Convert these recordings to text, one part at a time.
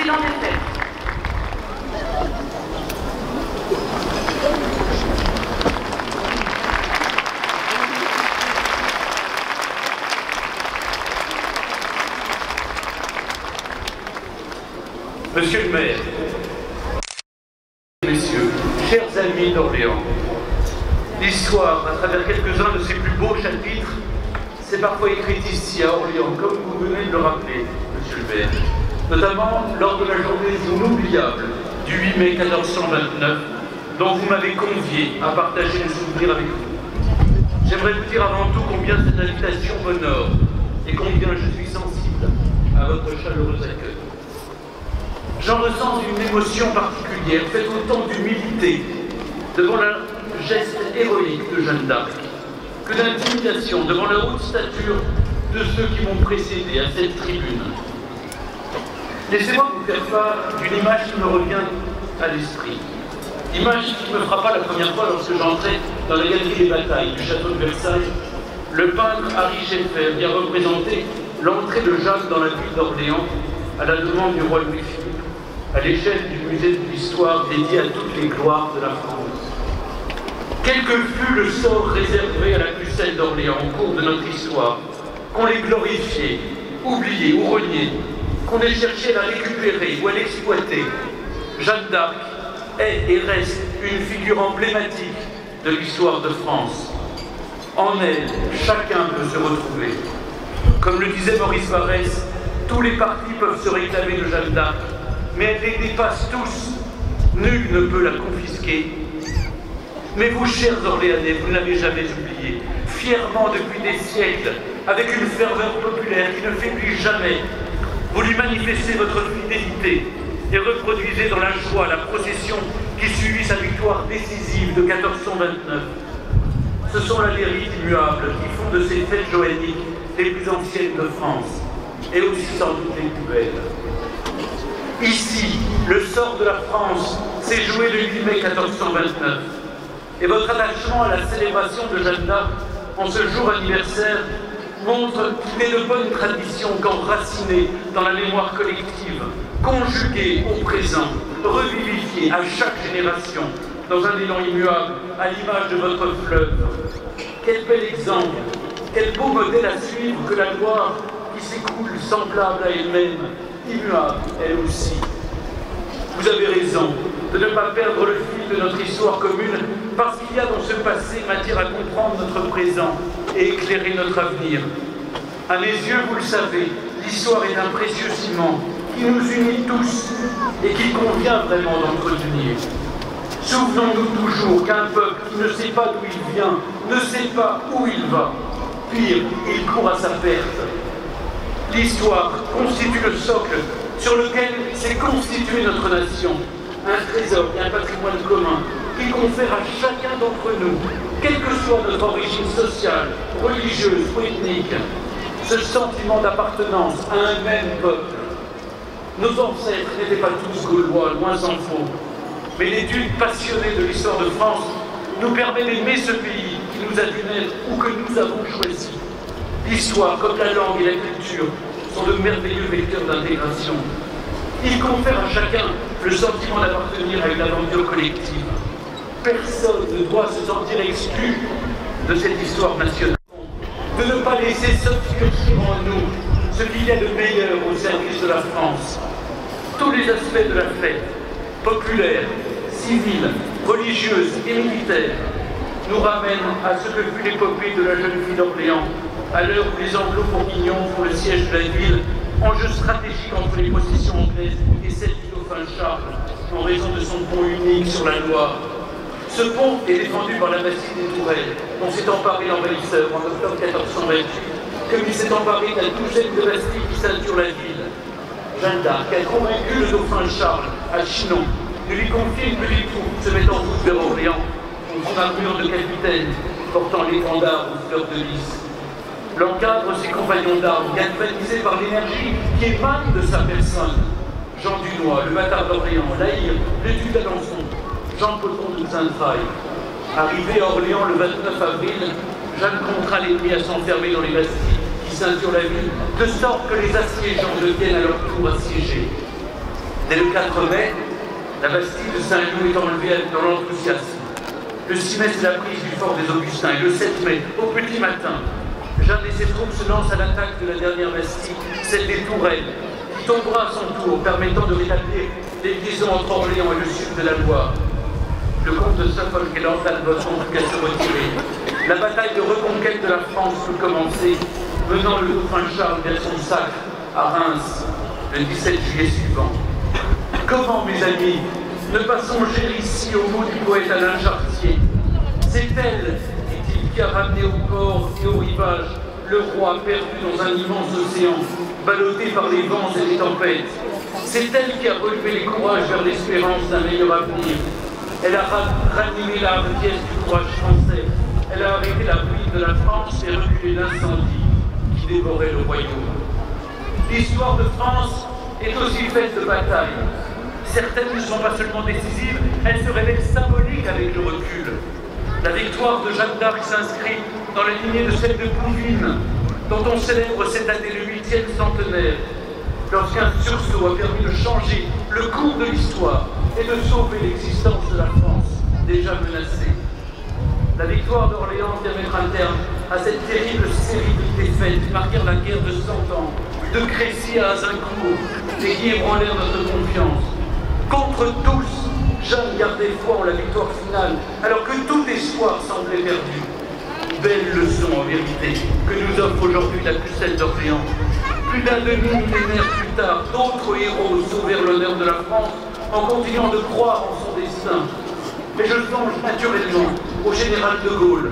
président des fêtes. Monsieur le maire, messieurs, chers amis d'Orléans, l'histoire, à travers quelques-uns de ses plus beaux chapitres, s'est parfois écrite ici à Orléans, comme vous venez de le rappeler, monsieur le maire, notamment lors de la journée inoubliable du 8 mai 1429, dont vous m'avez convié à partager les souvenirs avec vous. J'aimerais vous dire avant tout combien cette invitation m'honore et combien je suis sensible à votre chaleureux accueil. J'en ressens une émotion particulière, faite autant d'humilité devant le geste héroïque de Jeanne d'Arc que d'intimidation devant la haute stature de ceux qui m'ont précédé à cette tribune. Laissez-moi vous faire part d'une image qui me revient à l'esprit. Image qui me frappa la première fois lorsque j'entrais dans la galerie des batailles du château de Versailles. Le peintre Harry Scheffer vient représenter l'entrée de Jeanne dans la ville d'Orléans à la demande du roi Louis-Philippe, à l'échelle du musée de l'histoire dédié à toutes les gloires de la France. Quel que fût le sort réservé à la pucelle d'Orléans au cours de notre histoire, qu'on l'ait glorifiée, oubliée ou reniée, qu'on ait cherché à la récupérer ou à l'exploiter, Jeanne d'Arc est et reste une figure emblématique de l'histoire de France. En elle, chacun peut se retrouver. Comme le disait Maurice Barrès, tous les partis peuvent se réclamer de Jeanne d'Arc, mais elle les dépasse tous. Nul ne peut la confisquer. Mais vous, chers Orléanais, vous ne l'avez jamais oublié. Fièrement depuis des siècles, avec une ferveur populaire qui ne faiblit jamais, vous lui manifestez votre fidélité et reproduisez dans la joie la procession qui suivit sa victoire décisive de 1429. Ce sont là les rites immuables qui font de ces fêtes joanniques les plus anciennes de France, et aussi sans doute les plus belles. Ici, le sort de la France s'est joué le 8 mai 1429, et votre attachement à la célébration de Jeanne d'Arc en ce jour anniversaire montre qu'il est de bonnes traditions qu'enracinées dans la mémoire collective, conjuguées au présent, revivifiées à chaque génération, dans un élan immuable, à l'image de votre fleuve. Quel bel exemple, quel beau modèle à suivre que la Loire qui s'écoule semblable à elle-même, immuable elle aussi. Vous avez raison de ne pas perdre le fil de notre histoire commune, parce qu'il y a dans ce passé matière à comprendre notre présent et éclairer notre avenir. À mes yeux, vous le savez, l'histoire est un précieux ciment qui nous unit tous et qu'il convient vraiment d'entretenir. Souvenons-nous toujours qu'un peuple qui ne sait pas d'où il vient, ne sait pas où il va. Pire, il court à sa perte. L'histoire constitue le socle sur lequel s'est constituée notre nation, un trésor et un patrimoine commun qui confère à chacun d'entre nous, quelle que soit notre origine sociale, religieuse ou ethnique, ce sentiment d'appartenance à un même peuple. Nos ancêtres n'étaient pas tous gaulois, loin s'en faut, mais l'étude passionnée de l'histoire de France nous permet d'aimer ce pays qui nous a dû naître ou que nous avons choisi. L'histoire, comme la langue et la culture, sont de merveilleux vecteurs d'intégration. Ils confèrent à chacun le sentiment d'appartenir à une aventure collective. Personne ne doit se sentir exclu de cette histoire nationale. De ne pas laisser s'obscurcir en nous ce qu'il y a de meilleur au service de la France. Tous les aspects de la fête, populaire, civile, religieuse et militaire, nous ramènent à ce que fut l'épopée de la jeune fille d'Orléans, à l'heure où les Anglo-Bourguignons font le siège de la ville, enjeu stratégique entre les possessions anglaises et celles du dauphin Charles, en raison de son pont unique sur la Loire. Ce pont est défendu par la bastide des Tourelles, dont s'est emparé l'envahisseur en octobre 1428, comme il s'est emparé d'un douzaine de bastilles qui ceinturent la ville. Jeanne d'Arc a convaincu le dauphin Charles, à Chinon, de lui confier une petite troupe se mettant en route vers Orléans, en son armure de capitaine, portant l'étendard aux fleurs de lys. L'encadre ses compagnons d'armes, galvanisés par l'énergie qui émane de sa personne. Jean Dunois, le bâtard d'Orléans, Laïr, le duc d'Alençon, Jean Coton de Sainte-Raille. Arrivé à Orléans le 29 avril, Jeanne contraint l'ennemi à s'enfermer dans les bastilles qui ceinturent la ville, de sorte que les assiégeants deviennent à leur tour assiégés. Dès le 4 mai, la Bastille de Saint-Loup est enlevée dans l'enthousiasme. Le 6 mai, c'est la prise du fort des Augustins. Et le 7 mai, au petit matin, Jeanne et ses troupes se lancent à l'attaque de la dernière Bastille, celle des Tourelles, qui tombera à son tour, permettant de rétablir les liaisons entre Orléans et le sud de la Loire. Le comte de Suffolk et Lord Talbot ont plus qu'à se retirer. La bataille de reconquête de la France peut commencer, menant le dauphin Charles vers son sacre à Reims le 17 juillet suivant. Comment, mes amis, ne pas songer ici aux mots du poète Alain Chartier? C'est elle, dit-il, qui a ramené au port et au rivage le roi perdu dans un immense océan, ballotté par les vents et les tempêtes. C'est elle qui a relevé les courages vers l'espérance d'un meilleur avenir. Elle a ranimé la hardiesse du courage français. Elle a arrêté la ruine de la France et reculé l'incendie qui dévorait le royaume. L'histoire de France est aussi faite de batailles. Certaines ne sont pas seulement décisives, elles se révèlent symboliques avec le recul. La victoire de Jeanne d'Arc s'inscrit dans la lignée de celle de Bouvines, dont on célèbre cette année le 8e centenaire, lorsqu'un sursaut a permis de changer le cours de l'histoire et de sauver l'existence de la France, déjà menacée. La victoire d'Orléans vient mettre un terme à cette terrible série de défaites qui marquèrent la guerre de 100 ans, de Crécy à Azincourt, et qui ébranlèrent notre confiance. Contre tous, Jeanne gardait foi en la victoire finale, alors que tout espoir semblait perdu. Belle leçon, en vérité, que nous offre aujourd'hui la pucelle d'Orléans. Plus d'un demi-millénaire plus tard, d'autres héros sauvèrent l'honneur de la France en continuant de croire en son destin. Mais je songe naturellement au général de Gaulle,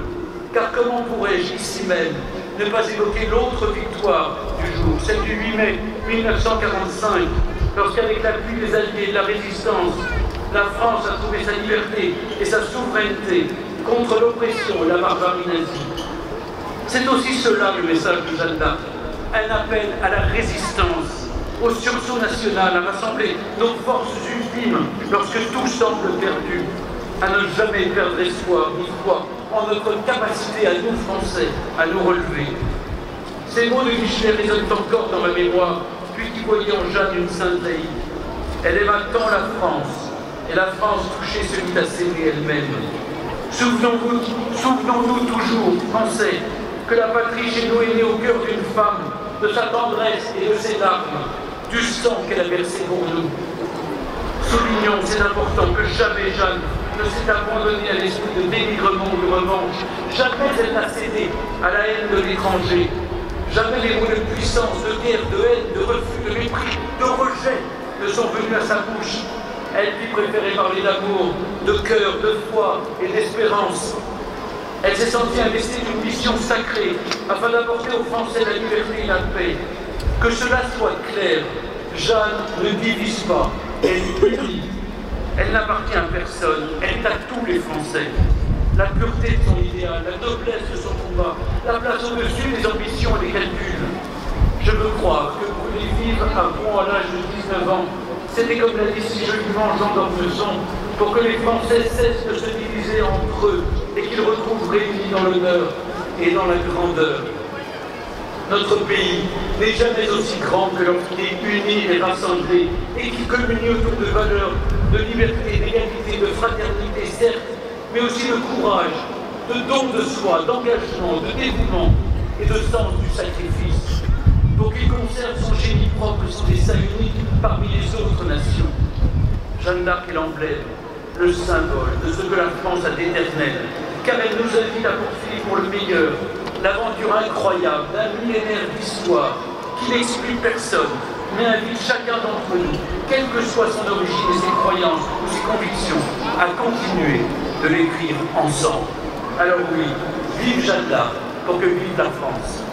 car comment pourrais-je ici même ne pas évoquer l'autre victoire du jour, celle du 8 mai 1945, lorsqu'avec l'appui des Alliés et de la Résistance, la France a trouvé sa liberté et sa souveraineté contre l'oppression et la barbarie nazie. C'est aussi cela le message de Jeanne d'Arc, un appel à la résistance, au sursaut national, à rassembler nos forces ultimes lorsque tout semble perdu, à ne jamais perdre espoir ni foi en notre capacité à nous, Français, à nous relever. Ces mots de Michelet résonnent encore dans ma mémoire, puisqu'il voyait en Jeanne une sainte laïque. Elle aima tant la France, et la France touchée se mit à s'aimer elle-même. Souvenons-nous toujours, Français, que la patrie chez nous est née au cœur d'une femme, de sa tendresse et de ses larmes, du sang qu'elle a versé pour nous. Soulignons, c'est important, que jamais Jeanne ne s'est abandonnée à l'esprit de dénigrement ou de revanche. Jamais elle n'a cédé à la haine de l'étranger. Jamais les mots de puissance, de guerre, de haine, de refus, de mépris, de rejet ne sont venus à sa bouche. Elle lui préférait parler d'amour, de cœur, de foi et d'espérance. Elle s'est sentie investie d'une mission sacrée afin d'apporter aux Français la liberté et la paix. Que cela soit clair, Jeanne ne divise pas, elle unit. Elle n'appartient à personne, elle est à tous les Français. La pureté de son idéal, la noblesse de son combat, la place au-dessus des ambitions et des calculs. Je veux croire que brûler vivre à Rouen à l'âge de 19 ans, c'était comme l'a dit si joliment Jean d'Ormesson, pour que les Français cessent de se diviser entre eux et qu'ils retrouvent réunis dans l'honneur et dans la grandeur. Notre pays n'est jamais aussi grand que lorsqu'il est uni et rassemblé et qu'il communie autour de valeurs de liberté, d'égalité, de fraternité, certes, mais aussi de courage, de don de soi, d'engagement, de dévouement et de sens du sacrifice, pour qu'il conserve son génie propre et son dessein unique parmi les autres nations. Jeanne d'Arc est l'emblème, le symbole de ce que la France a d'éternel, car elle nous invite à poursuivre pour le meilleur l'aventure incroyable d'un millénaire d'histoire qui n'exclut personne, mais invite chacun d'entre nous, quelle que soit son origine et ses croyances ou ses convictions, à continuer de l'écrire ensemble. Alors oui, vive Jeanne d'Arc pour que vive la France.